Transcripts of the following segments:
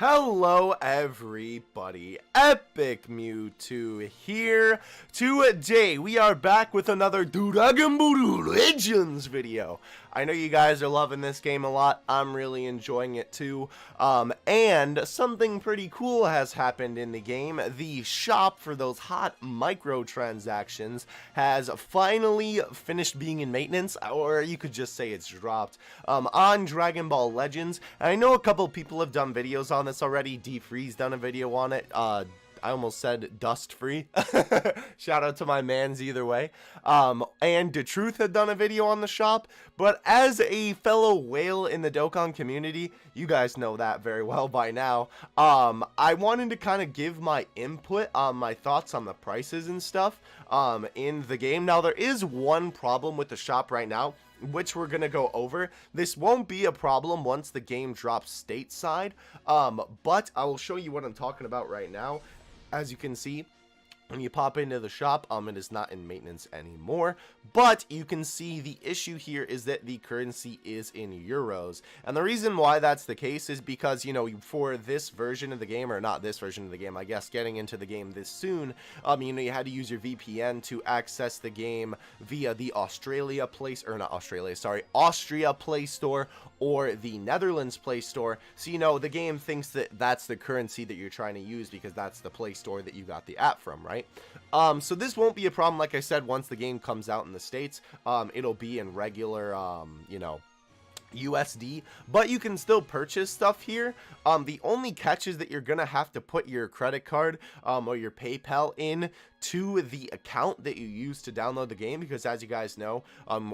Hello everybody, Epic Mewtwo here. Today we are back with another Dragon Ball Legends video. I know you guys are loving this game a lot, I'm really enjoying it too, and something pretty cool has happened in the game. The shop for those hot microtransactions has finally finished being in maintenance, or you could just say it's dropped, on Dragon Ball Legends. And I know a couple people have done videos on this already. D-Free's done a video on it. I almost said Dust Free. Shout out to my mans either way. And The Truth had done a video on the shop. But as a fellow whale in the Dokkan community, you guys know that very well by now. I wanted to kind of give my input on my thoughts on the prices and stuff in the game. Now, there is one problem with the shop right now, which we're gonna go over. This won't be a problem once the game drops stateside, but I will show you what I'm talking about right now. As you can see, when you pop into the shop, it is not in maintenance anymore, but you can see the issue here is that the currency is in euros. And the reason why that's the case is because, you know, for this version of the game, or not this version of the game, I guess, getting into the game this soon, you know, you had to use your VPN to access the game via the Austria Play Store or the Netherlands Play Store. So, you know, the game thinks that that's the currency that you're trying to use because that's the Play Store that you got the app from, right? So this won't be a problem, like I said, once the game comes out in the States. It'll be in regular, you know, USD, but you can still purchase stuff here. The only catch is that you're gonna have to put your credit card or your PayPal in to the account that you use to download the game, because as you guys know,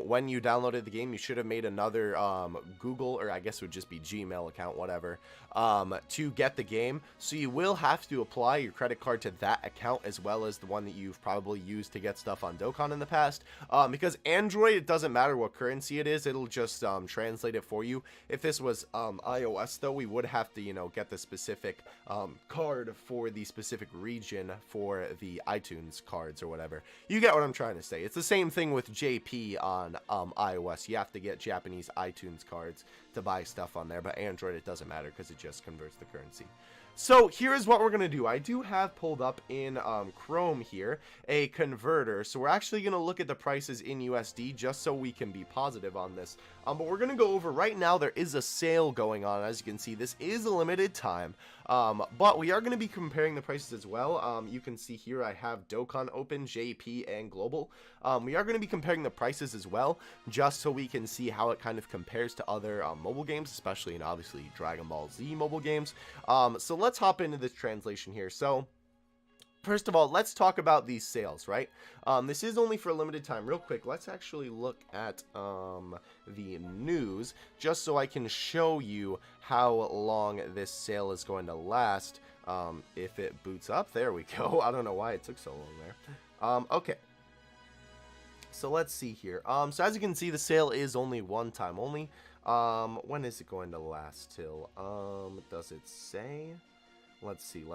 when you downloaded the game, you should have made another Google, or I guess it would just be Gmail account, whatever, to get the game. So you will have to apply your credit card to that account as well as the one that you've probably used to get stuff on Dokkan in the past, because Android, it doesn't matter what currency it is, it'll just translate it for you. If this was iOS though, we would have to, you know, get the specific card for the specific region for the iTunes cards or whatever. You get what I'm trying to say. It's the same thing with JP on iOS. You have to get Japanese iTunes cards to buy stuff on there, but Android, it doesn't matter because it just converts the currency. So here's what we're going to do. I do have pulled up in Chrome here a converter. So we're actually going to look at the prices in USD just so we can be positive on this. But we're going to go over right now. There is a sale going on. As you can see, this is a limited time. But we are going to be comparing the prices as well. You can see here I have Dokkan open, JP, and Global. We are going to be comparing the prices as well, just so we can see how it kind of compares to other mobile games, especially in obviously Dragon Ball Z mobile games. So let's hop into this translation here. So first of all, let's talk about these sales, right? This is only for a limited time. Real quick, let's actually look at the news, just so I can show you how long this sale is going to last. If it boots up, there we go. I don't know why it took so long there. Okay. So let's see here. So as you can see, the sale is only one time only. When is it going to last till? Does it say? Let's see.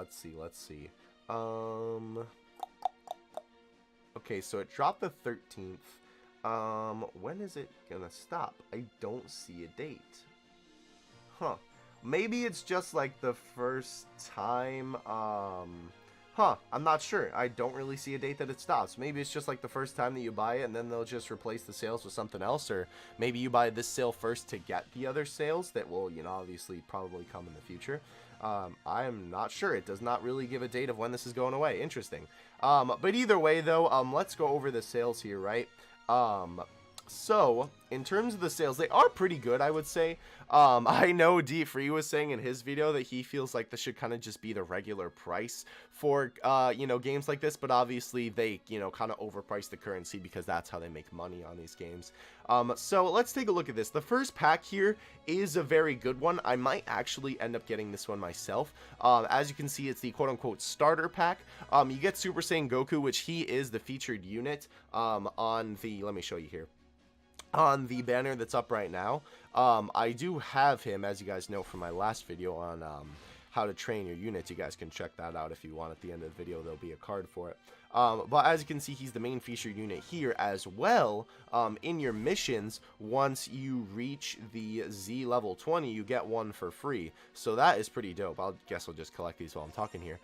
Okay, so it dropped the 13th. When is it gonna stop? I don't see a date. Huh. Maybe it's just like the first time, I'm not sure. I don't really see a date that it stops. Maybe it's just like the first time that you buy it and then they'll just replace the sales with something else, or maybe you buy this sale first to get the other sales that will, you know, obviously probably come in the future. I am not sure. It does not really give a date of when this is going away. Interesting. But either way though, let's go over the sales here, right? So in terms of the sales, they are pretty good, I would say. I know D-Free was saying in his video that he feels like this should kind of just be the regular price for, you know, games like this, but obviously they, you know, kind of overprice the currency because that's how they make money on these games. So let's take a look at this. The first pack here is a very good one. I might actually end up getting this one myself. As you can see, it's the quote-unquote starter pack. You get Super Saiyan Goku, which he is the featured unit on the, let me show you here, on the banner that's up right now. I do have him, as you guys know from my last video on how to train your units. You guys can check that out if you want. At the end of the video, there'll be a card for it. But as you can see, he's the main featured unit here as well. In your missions, once you reach the Z level 20, you get one for free. So that is pretty dope. I guess I'll just collect these while I'm talking here.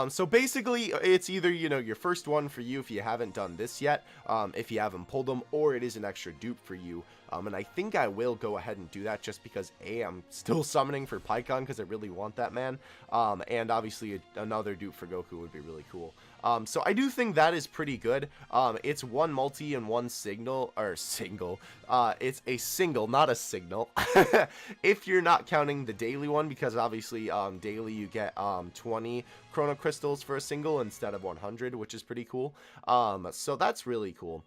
So basically, it's either, you know, your first one for you if you haven't done this yet, if you haven't pulled them, or it is an extra dupe for you. And I think I will go ahead and do that just because I'm still summoning for Pycon because I really want that man. And obviously another dupe for Goku would be really cool. So I do think that is pretty good. It's one multi and one signal, or single. It's a single, not a signal. If you're not counting the daily one, because obviously daily you get 20 chrono crystals for a single instead of 100, which is pretty cool. So that's really cool.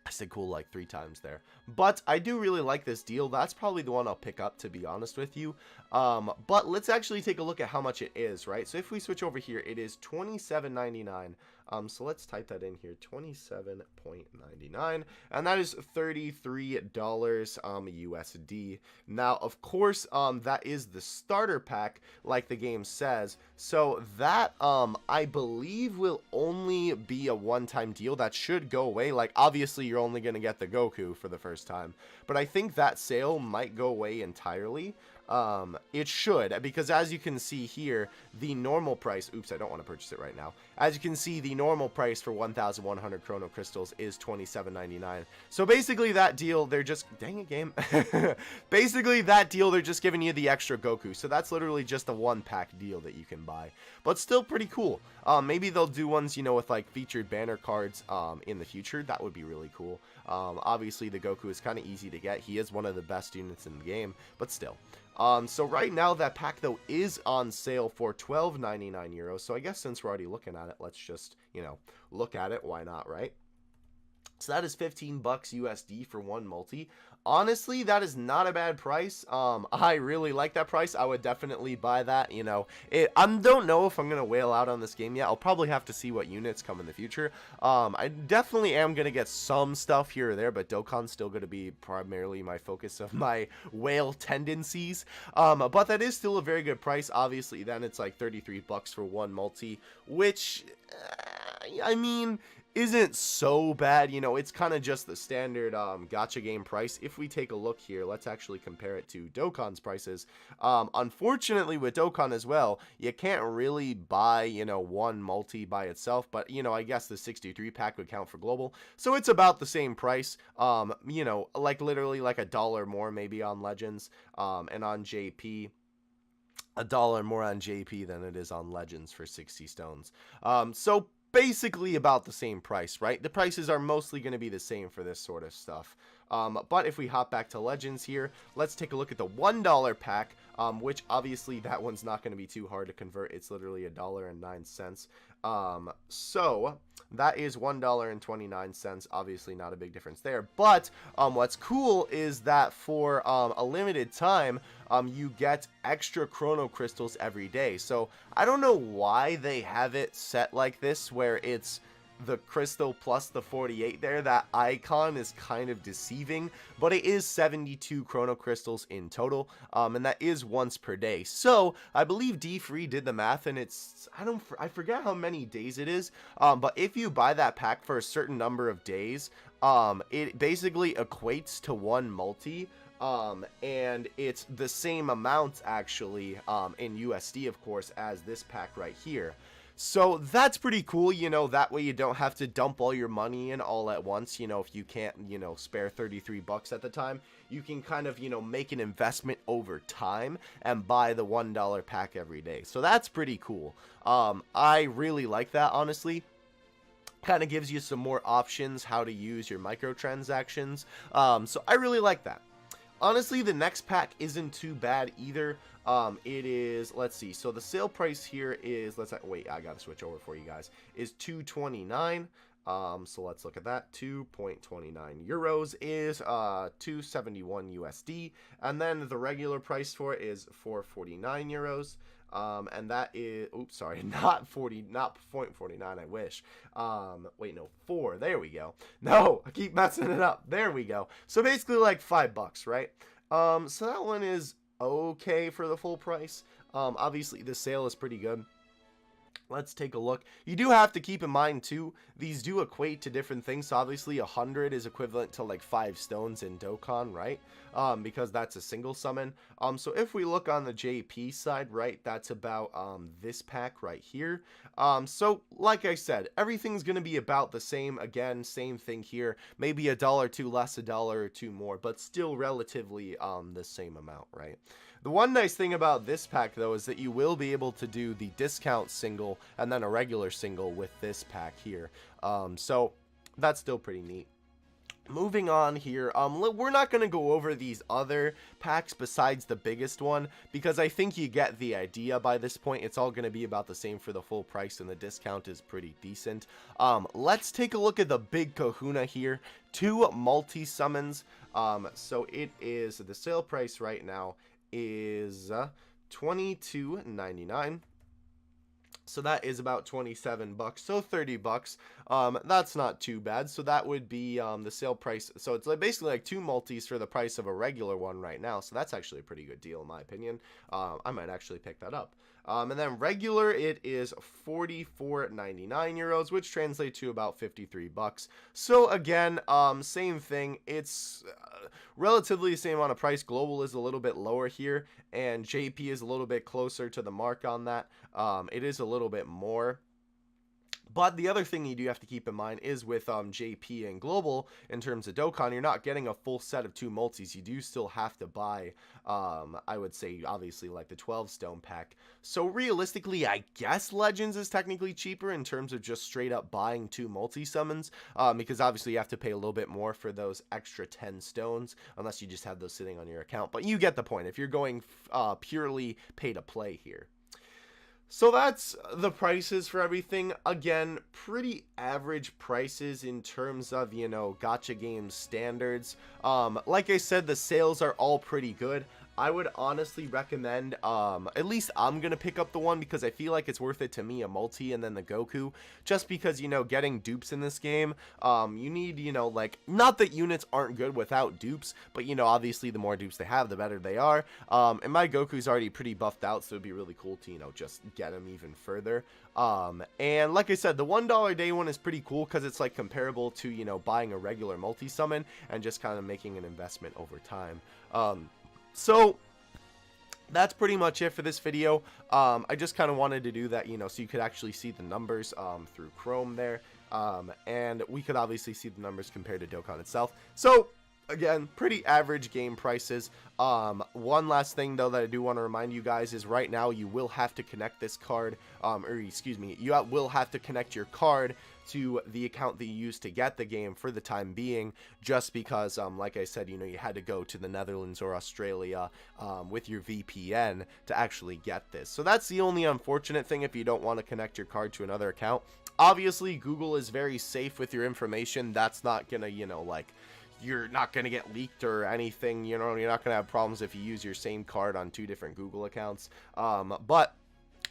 I said cool like 3 times there, but I do really like this deal. That's probably the one I'll pick up, to be honest with you. But let's actually take a look at how much it is, right? So if we switch over here, it is $27.99. So let's type that in here, 27.99, and that is $33 USD. Now, of course, that is the starter pack, like the game says. So that I believe will only be a one-time deal. That should go away. Like, obviously, you're only going to get the Goku for the first time, but I think that sale might go away entirely. It should, because as you can see here, the normal price, oops, I don't want to purchase it right now. As you can see, the normal price for 1,100 chrono crystals is $27.99. So basically that deal, they're just, dang it game. Basically that deal, they're just giving you the extra Goku. So that's literally just a one pack deal that you can buy, but still pretty cool. Maybe they'll do ones, you know, with like featured banner cards, in the future. That would be really cool. Obviously the Goku is kind of easy to get. He is one of the best units in the game, but still. So right now that pack though is on sale for €12.99 euros. So I guess since we're already looking at it, let's just, you know, look at it. Why not, right? So that is 15 bucks USD for one multi. Honestly, that is not a bad price. I really like that price. I would definitely buy that, you know. I don't know if I'm going to whale out on this game yet. I'll probably have to see what units come in the future. I definitely am going to get some stuff here or there, but Dokkan's still going to be primarily my focus of my whale tendencies. But that is still a very good price. Obviously, then it's like 33 bucks for one multi, which, I mean, isn't so bad. You know, it's kind of just the standard gacha game price. If we take a look here, let's actually compare it to Dokkan's prices. Unfortunately with Dokkan as well, you can't really buy, you know, one multi by itself, but you know, I guess the 63 pack would count for global, so it's about the same price. You know, like literally like $1 more maybe on Legends, and on JP $1 more on JP than it is on Legends for 60 stones. So basically about the same price, right? The prices are mostly going to be the same for this sort of stuff. But if we hop back to Legends here, let's take a look at the $1 pack, which obviously that one's not going to be too hard to convert. It's literally $1.09. So that is $1.29. Obviously not a big difference there, but what's cool is that for a limited time, you get extra chrono crystals every day. So I don't know why they have it set like this, where it's the crystal plus the 48 there. That icon is kind of deceiving, but it is 72 chrono crystals in total, and that is once per day. So I believe D3 did the math, and it's, I forget how many days it is, but if you buy that pack for a certain number of days, it basically equates to one multi. And it's the same amount actually, in USD of course, as this pack right here. So that's pretty cool, you know, that way you don't have to dump all your money in all at once. You know, if you can't, you know, spare 33 bucks at the time, you can kind of, you know, make an investment over time and buy the $1 pack every day. So that's pretty cool. I really like that, honestly. Kind of gives you some more options how to use your microtransactions. So I really like that. Honestly, the next pack isn't too bad either. It is, let's see, so the sale price here is, wait, I gotta switch over for you guys, is $2.29. So let's look at that. 2.29 euros is 271 USD, and then the regular price for it is 449 euros. And that is, oops, sorry, not 0.49, I wish. Wait, no, 4, there we go. No, I keep messing it up. There we go. So basically like $5, right? So that one is okay for the full price. Obviously the sale is pretty good. Let's take a look. You do have to keep in mind too, these do equate to different things. So obviously 100 is equivalent to like 5 stones in Dokkan, right? Because that's a single summon. So if we look on the JP side, right, that's about this pack right here. So like I said, everything's gonna be about the same. Again, same thing here. Maybe $1 or $2 less, $1 or $2 more, but still relatively the same amount, right? The one nice thing about this pack, though, is that you will be able to do the discount single and then a regular single with this pack here. So that's still pretty neat. Moving on here, we're not going to go over these other packs besides the biggest one, because I think you get the idea by this point. It's all going to be about the same for the full price, and the discount is pretty decent. Let's take a look at the big kahuna here. 2 multi-summons. So it is, the sale price right now is $22.99. So that is about 27 bucks, so 30 bucks. That's not too bad. So that would be the sale price. So it's like basically like 2 multis for the price of a regular one right now. So that's actually a pretty good deal in my opinion. I might actually pick that up. And then regular, it is 44.99 euros, which translates to about 53 bucks. So again, same thing. It's relatively the same amount of price. Global is a little bit lower here, and JP is a little bit closer to the mark on that. It is a little bit more. But the other thing you do have to keep in mind is with JP and Global, in terms of Dokkan, you're not getting a full set of 2 multis. You do still have to buy, I would say, obviously, like the 12 stone pack. So realistically, I guess Legends is technically cheaper in terms of just straight up buying 2 multi-summons, because obviously you have to pay a little bit more for those extra 10 stones, unless you just have those sitting on your account. But you get the point if you're going purely pay to play here. So that's the prices for everything. Again, pretty average prices in terms of, you know, gacha game standards. Like I said, the sales are all pretty good. I would honestly recommend, at least I'm going to pick up the one because I feel like it's worth it to me, a multi and then the Goku, just because, you know, getting dupes in this game, you need, you know, like, not that units aren't good without dupes, but, you know, obviously the more dupes they have, the better they are, and my Goku's already pretty buffed out, so it'd be really cool to, you know, just get him even further. And like I said, the $1 day one is pretty cool because it's like comparable to, you know, buying a regular multi-summon and just kind of making an investment over time. So that's pretty much it for this video. I just kind of wanted to do that, you know, so you could actually see the numbers through Chrome there, and we could obviously see the numbers compared to Dokkan itself. So again, pretty average game prices. One last thing though that I do want to remind you guys is right now you will have to connect this card, or excuse me, you will have to connect your card to the account that you used to get the game for the time being, just because like I said, you know, you had to go to the Netherlands or Australia with your VPN to actually get this. So that's the only unfortunate thing if you don't want to connect your card to another account. Obviously Google is very safe with your information. That's not gonna, you know, like, you're not going to get leaked or anything, you know, you're not going to have problems if you use your same card on 2 different Google accounts. But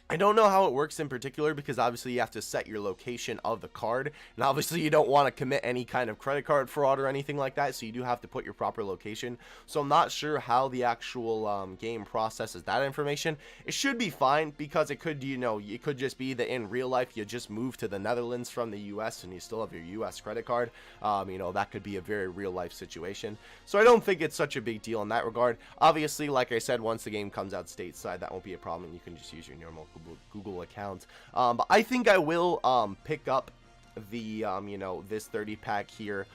I don't know how it works in particular, because obviously you have to set your location of the card, and obviously you don't want to commit any kind of credit card fraud or anything like that, so you do have to put your proper location. So I'm not sure how the actual game processes that information. It should be fine, because it could, you know, it could just be that in real life you just moved to the Netherlands from the US and you still have your US credit card. You know, that could be a very real life situation. So I don't think it's such a big deal in that regard. Obviously, like I said, once the game comes out stateside, that won't be a problem, and you can just use your normal Google account. But I think I will pick up the you know, this 30 pack here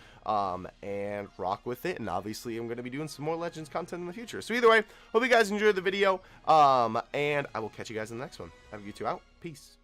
and rock with it, and obviously I'm going to be doing some more Legends content in the future. So either way, hope you guys enjoyed the video, and I will catch you guys in the next one. Have you two out. Peace.